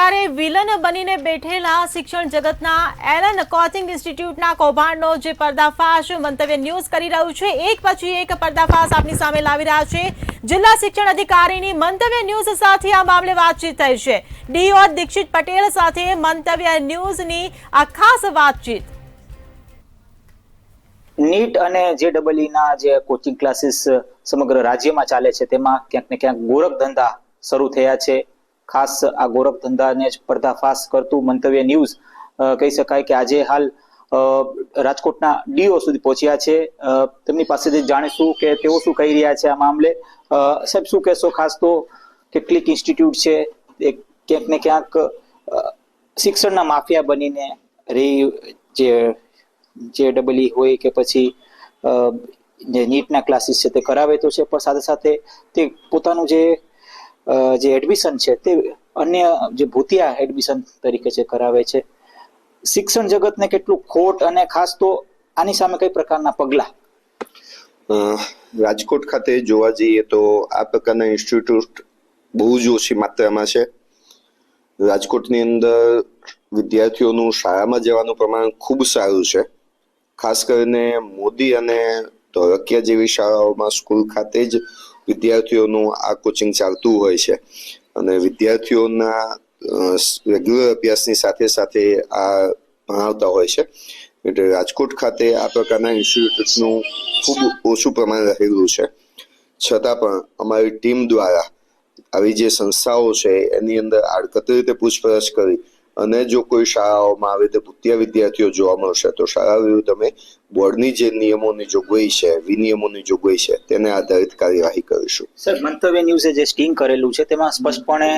પ્રકારે વિલન બનીને બેઠેલા શિક્ષણ જગતના એલન કોચિંગ ઇન્સ્ટિટ્યૂટના કૌભાંડનો જે પર્દાફાશ મંતવ્ય ન્યૂઝ કરી રહ્યું છે, એક પછી એક પર્દાફાશ આપની સામે લાવી રહ્યા છે। જિલ્લા શિક્ષણ અધિકારીની મંતવ્ય ન્યૂઝ સાથે આ મામલે વાતચીત થઈ છે। ડીઓ દીક્ષિત પટેલ સાથે મંતવ્ય ન્યૂઝની આ ખાસ વાતચીત। નીટ અને જેડબલઈ ના જે કોચિંગ ક્લાસીસ સમગ્ર રાજ્યમાં ચાલે છે, તેમાં ક્યાંક ને ક્યાંક ગોરખ ધંધા શરૂ થયા છે। ખાસ આ ગોરખ ધંધાને જ પર્દાફાશ કરતું મંતવ્ય ન્યૂઝ કહી શકાય કે આજે હાલ રાજકોટના ડીઓ સુધી પહોંચ્યા છે। તેમની પાસેથી જાણીશું કે તેઓ શું કહી રહ્યા છે આ મામલે। સાહેબ, શું કહેશો? ખાસ તો કેટલીક ઇન્સ્ટિટ્યૂટ છે એ ક્યાંક ને ક્યાંક શિક્ષણના માફિયા બનીને રહી, જે જેડબલઈ હોય કે પછી જે નીટના ક્લાસીસ છે તે કરાવે તો છે, પણ સાથે સાથે તે પોતાનું જે એડમિશન છે તે અન્ય જે ભૂતિયા એડમિશન તરીકે જે કરાવે છે। શિક્ષણ જગતને કેટલું ખોટ, અને ખાસ તો આની સામે કઈ પ્રકારના પગલા? રાજકોટ ખાતે જોવા જઈએ તો આ પ્રકારના ઇન્સ્ટિટ્યૂટ બહુ જ ઓછી માત્રામાં છે। રાજકોટની અંદર વિદ્યાર્થીઓનું શાળામાં જવાનું પ્રમાણ ખૂબ સારું છે। ખાસ કરીને મોદી અને ધોળકિયા જેવી શાળાઓમાં સ્કૂલ ખાતે જ વિદ્યાર્થીઓનું આ કોચિંગ ચાલતું હોય છે, અને વિદ્યાર્થીઓના રેગ્યુલર અભ્યાસની સાથે સાથે આ ભણાવતા હોય છે। એટલે રાજકોટ ખાતે આ પ્રકારના ઇન્સ્ટિટ્યૂટનું ખૂબ ઓછું પ્રમાણ રહેલું છે। છતાં પણ અમારી ટીમ દ્વારા આવી જે સંસ્થાઓ છે એની અંદર આડકતરી રીતે પૂછપરછ કરી, અને જો કોઈ શાળાઓમાં આવી રીતે ભૂતિયા વિદ્યાર્થીઓ જોવા મળશે તો શાળા વિરુદ્ધ અમે બોર્ડની જે નિયમોની જોગવાઈ છે, વિનિયમોની જોગવાઈ છે, તેને આધારિત કાર્યવાહી કરીશું। સર, મંતવ્ય ન્યૂઝે જે સ્ટિંગ કરેલું છે તેમાં સ્પષ્ટપણે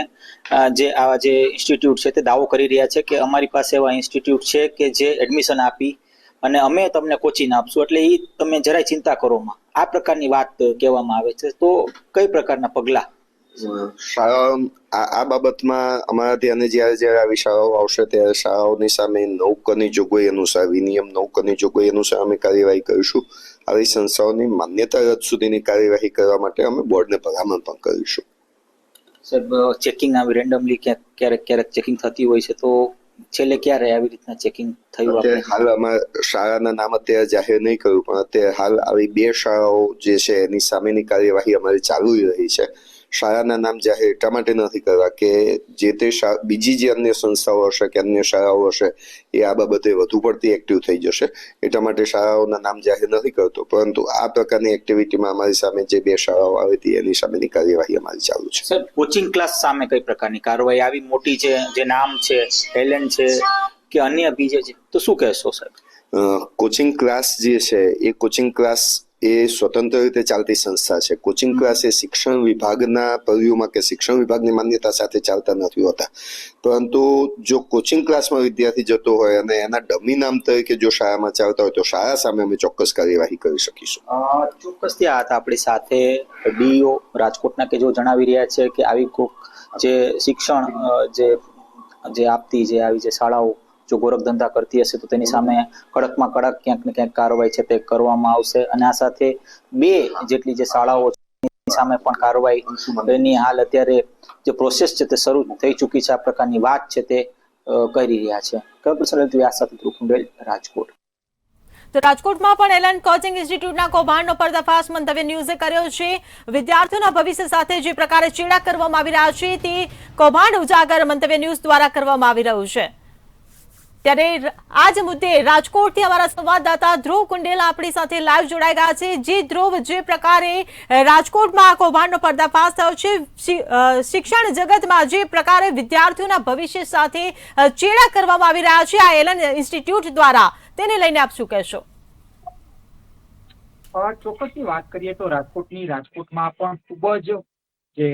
જે આવા જે ઇન્સ્ટિટ્યૂટ છે તે દાવો કરી રહ્યા છે કે અમારી પાસે એવા ઇન્સ્ટિટ્યૂટ છે કે જે એડમિશન આપી અને અમે તમને કોચિંગ આપશું, એટલે એ તમે જરાય ચિંતા કરોમાં, આ પ્રકારની વાત કહેવામાં આવે છે। તો કઈ પ્રકારના પગલા? આ બાબતમાં અમારા ધ્યાને જ્યારે આવી શાળાઓ આવશે ત્યારે શાળાઓની સામે 9 કની જોગવાઈ અનુસાર, વિનિયમ 9 કની જોગવાઈ અનુસાર અમે કાર્યવાહી કરીશું। આવી સંસ્થાઓની માન્યતા રદ સુધીની કાર્યવાહી કરવા માટે અમે બોર્ડને ભલામણ પણ કરીશું। સાહેબ, ચેકિંગ આવી રેન્ડમલી ક્યારેક ચેકિંગ થતી હોય છે, તો છેલ્લે ક્યારે આવી રીતના ચેકિંગ થયું? હાલ અમારા શાળાના નામ અત્યારે જાહેર નહીં કર્યું, પણ અત્યારે હાલ આવી 2 શાળાઓ જે છે એની સામેની કાર્યવાહી અમારી ચાલુ રહી છે। શાળાના નામ જાહેર એટલા માટે નથી કરવા કે જે તે બીજી જે અન્ય સંસ્થાઓ હશે કે અન્ય શાળાઓ હશે એ આ બાબતે વધુ પડતી એક્ટિવ થઈ જશે, એટલા માટે શાળાઓના નામ જાહેર નથી કરતો। પરંતુ આ પ્રકારની એક્ટિવિટીમાં અમારી સામે જે 2 શાળાઓ આવી હતી એની સામેની કાર્યવાહી અમારી ચાલુ છે। સર, કોચિંગ ક્લાસ સામે કઈ પ્રકારની કાર્યવાહી? આવી મોટી જે નામ છે, ટેલેન્ટ છે કે અન્ય બીજે છે, તો શું કહેશો સાહેબ? કોચિંગ ક્લાસ જે છે એ કોચિંગ ક્લાસ એ સ્વતંત્ર રીતે ચાલતી સંસ્થા છે। કોચિંગ ક્લાસ એ શિક્ષણ વિભાગના પર્યુમાં કે શિક્ષણ વિભાગની માન્યતા સાથે ચાલતા નથી હોતા, પરંતુ જો કોચિંગ ક્લાસમાં વિદ્યાર્થી જતો હોય અને એના ડમી નામ તરીકે જો શાળામાં ચાલતા હોય તો શાળા સામે અમે ચોક્કસ કાર્યવાહી કરી શકીશું। ચોક્કસ ત્યાં હતા આપણી સાથે ડીઓ રાજકોટના કે જો જણાવી રહ્યા છે કે આવી જે શિક્ષણ જે આપતી જે આવી જે શાળાઓ જો ગોરખ ધંધા કરતી હશે તો તેની સામે કડકમાં કડક ક્યાંક ને ક્યાંક કાર્યવાહી છે તે કરવામાં આવશે, અને આ સાથે 2 જેટલી જે શાળાઓ છે એની સામે પણ કાર્યવાહી એની હાલ અત્યારે જે પ્રોસેસ છે તે શરૂ થઈ ચૂકી છે। આ પ્રકારની વાત છે તે કરી રહ્યા છે। આ સાથે રાજકોટ। તો રાજકોટમાં પણ એલન કોચિંગ ઇન્સ્ટિટ્યૂટના કૌભાંડનો પર્દાફાશ મંતવ્ય ન્યૂઝે કર્યો છે। વિદ્યાર્થીઓના ભવિષ્ય સાથે જે પ્રકારે ચેડા કરવામાં આવી રહ્યા છે તે કૌભાંડ ઉજાગર મંતવ્ય ન્યૂઝ દ્વારા કરવામાં આવી રહ્યું છે। ત્યારે આ જ મુદ્દે રાજકોટથી અમારા સંવાદદાતા ધ્રુવ કુંડેલ આપણી સાથે લાઈવ જોડાઈ ગયા છે। જે ધ્રુવ, જે પ્રકારે રાજકોટમાં આ કૌભાંડનો પર્દાફાશ થયો છે, શિક્ષણ જગતમાં જે પ્રકારે વિદ્યાર્થીઓના ભવિષ્ય સાથે ચેડા કરવામાં આવી રહ્યા છે આ એલન ઇન્સ્ટિટ્યૂટ દ્વારા, તેને લઈને આપ શું કહેશો? ચોક્કસની વાત કરીએ તો રાજકોટમાં પણ ખૂબ જ જે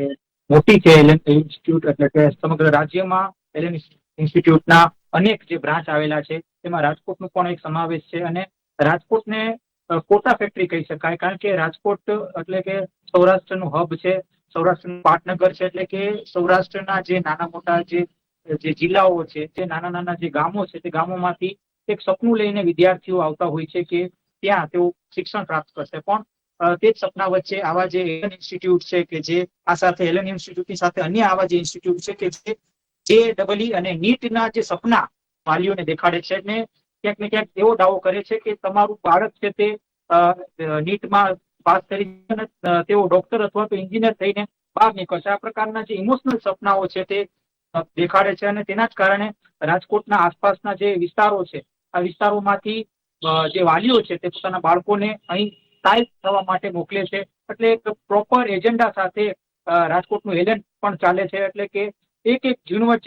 મોટી છે એલન ઇન્સ્ટિટ્યૂટ, એટલે કે સમગ્ર રાજ્યમાં એલન ઇન્સ્ટિટ્યૂટના અનેક જે બ્રાન્ચ આવેલા છે તેમાં રાજકોટનો પણ એક સમાવેશ છે, અને રાજકોટને કોટા ફેક્ટરી કહી શકાય, કારણ કે રાજકોટ એટલે કે સૌરાષ્ટ્રનું હબ છે, સૌરાષ્ટ્રનું પાટનગર છે। એટલે કે સૌરાષ્ટ્રના જે નાના મોટા જે જિલ્લાઓ છે, જે નાના જે ગામો છે, તે ગામોમાંથી એક સપનું લઈને વિદ્યાર્થીઓ આવતા હોય છે કે ત્યાં તેઓ શિક્ષણ પ્રાપ્ત કરશે, પણ તે જ સપના વચ્ચે આવા જે એલન ઇન્સ્ટિટ્યૂટ છે કે જે આ સાથે એલન ઇન્સ્ટિટ્યૂટની સાથે અન્ય આવા જે ઇન્સ્ટિટ્યૂટ છે કે જે JEE અને નીટના જે સપના વાલીઓને દેખાડે છે અને ક્યાંક ને ક્યાંક એવો દાવો કરે છે કે તમારું બાળક છે તે નીટમાં પાસ કરી અને તેઓ ડોક્ટર અથવા તો એન્જિનિયર થઈને બહાર નીકળશે. આ પ્રકારના જે ઇમોશનલ સપનાઓ છે તે દેખાડે છે અને તેના જ કારણે રાજકોટના આસપાસના જે વિસ્તારો છે આ વિસ્તારોમાંથી જે વાલીઓ છે તે પોતાના બાળકોને અહીં સ્થાયી થવા માટે મોકલે છે. એટલે એક પ્રોપર એજન્ડા સાથે રાજકોટનું એલએન પણ ચાલે છે. એટલે કે એક ઝીણવટ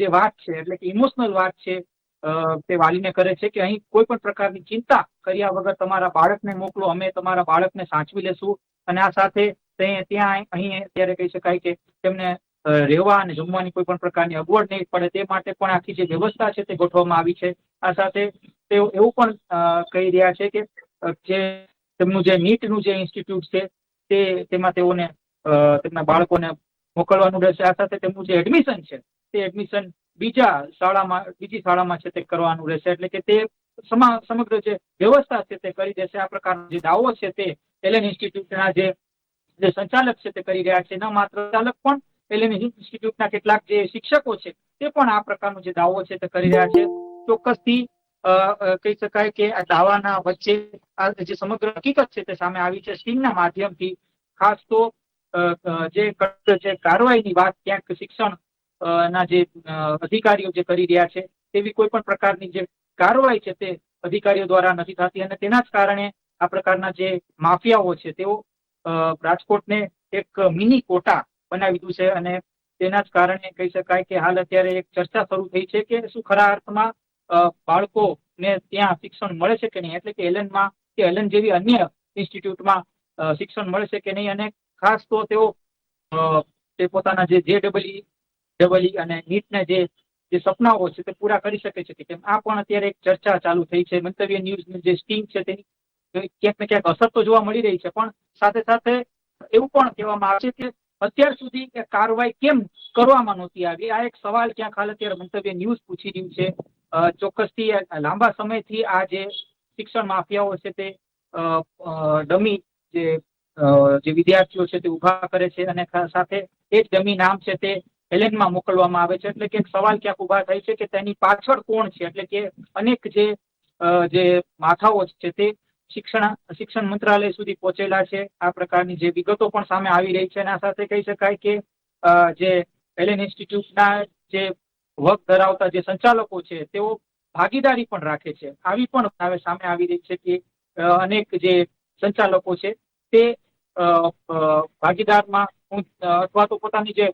જે વાત છે એટલે કે ઇમોશનલ વાત છે તે વાલીને કરે છે કે અહીં કોઈ પણ પ્રકારની ચિંતા કર્યા વગર તમારા બાળકને મોકલો, અમે તમારા બાળકને સાચવી લેશું. અને આ સાથે ત્યાં અહીં અત્યારે કહી શકાય કે તેમને રહેવા અને જમવાની કોઈ પણ પ્રકારની અગવડ નહીં પડે તે માટે પણ આખી જે વ્યવસ્થા છે તે ગોઠવવામાં આવી છે. આ સાથે તેઓ એવું પણ કહી રહ્યા છે કે જે તેમનું જે નીટનું જે ઇન્સ્ટિટ્યૂટ છે તેમાં તેઓને તેમના બાળકોને મોકલવાનું રહેશે. આ સાથે તેમનું જે એડમિશન છે તે એડમિશન બીજી શાળામાં છે તે કરવાનું રહેશે. એટલે કે તે સમગ્ર જે વ્યવસ્થા છે તે કરી દેશે. આ પ્રકારનો જે દાવો છે તે એલએન ઇન્સ્ટિટ્યૂટના જે સંચાલક છે તે કરી રહ્યા છે. ન માત્ર સંચાલક પણ એલએન ઇન્સ્ટિટ્યૂટના કેટલાક જે શિક્ષકો છે તે પણ આ પ્રકારનો જે દાવો છે તે કરી રહ્યા છે. ચોક્કસથી કહી શકાય કે આ દાવાના વચ્ચે આ જે સમગ્ર હકીકત છે તે સામે આવી છે સ્ટીંગના માધ્યમથી. ખાસ તો જે કાર્યવાહીની વાત ક્યાંક શિક્ષણ ના જે અધિકારીઓ જે કરી રહ્યા છે તેવી કોઈ પણ પ્રકારની જે કાર્યવાહી છે તે અધિકારીઓ દ્વારા નથી થતી અને તેના જ કારણે આ પ્રકારના જે માફિયાઓ છે તેઓ રાજકોટને એક મિની કોટા બનાવી દીધું છે. અને તેના જ કારણે કહી શકાય કે હાલ અત્યારે એક ચર્ચા શરૂ થઈ છે કે શું ખરા અર્થમાં બાળકોને ત્યાં શિક્ષણ મળે છે કે નહીં, એટલે કે એલએનમાં કે એલએન જેવી અન્ય ઇન્સ્ટિટ્યૂટમાં શિક્ષણ મળે છે કે નહીં. અને ખાસ તો તેઓ તે પોતાના જે JEE અને નીટના જે સપનાઓ છે તે પૂરા કરી શકે છે કે કેમ, આ પણ અત્યારે એક ચર્ચા ચાલુ થઈ છે. મંતવ્ય ન્યૂઝની જે સ્ટીમ છે તેની ક્યાંક ને ક્યાંક અસર તો જોવા મળી રહી છે, પણ સાથે સાથે એવું પણ કહેવામાં આવે છે કે અત્યાર સુધી કાર્યવાહી કેમ કરવામાં નહોતી આવી. આ એક સવાલ ક્યાંક હાલ અત્યારે મંતવ્ય ન્યૂઝ પૂછી રહ્યું છે. ચોક્કસથી લાંબા સમયથી આ જે શિક્ષણ માફિયાઓ છે તે ડમી જે વિદ્યાર્થીઓ છે તે ઉભા કરે છે અને સાથે એ જ ડમી નામ છે તે એલએનમાં મોકલવામાં આવે છે. એટલે કે એક સવાલ ક્યાંક ઉભા થાય છે કે તેની પાછળ કોણ છે. એટલે કે અનેક જે માથાઓ છે તે શિક્ષણ મંત્રાલય સુધી પહોંચેલા છે. આ પ્રકારની જે વિગતો પણ સામે આવી રહી છે. અને આ સાથે કહી શકાય કે જે એલએન ઇન્સ્ટિટ્યૂટના જે વર્ગ ધરાવતા જે સંચાલકો છે તેઓ ભાગીદારી પણ રાખે છે. આવી પણ હવે સામે આવી રહી છે કે અનેક જે સંચાલકો છે તે ભાગીદારમાં અથવા તો પોતાની જે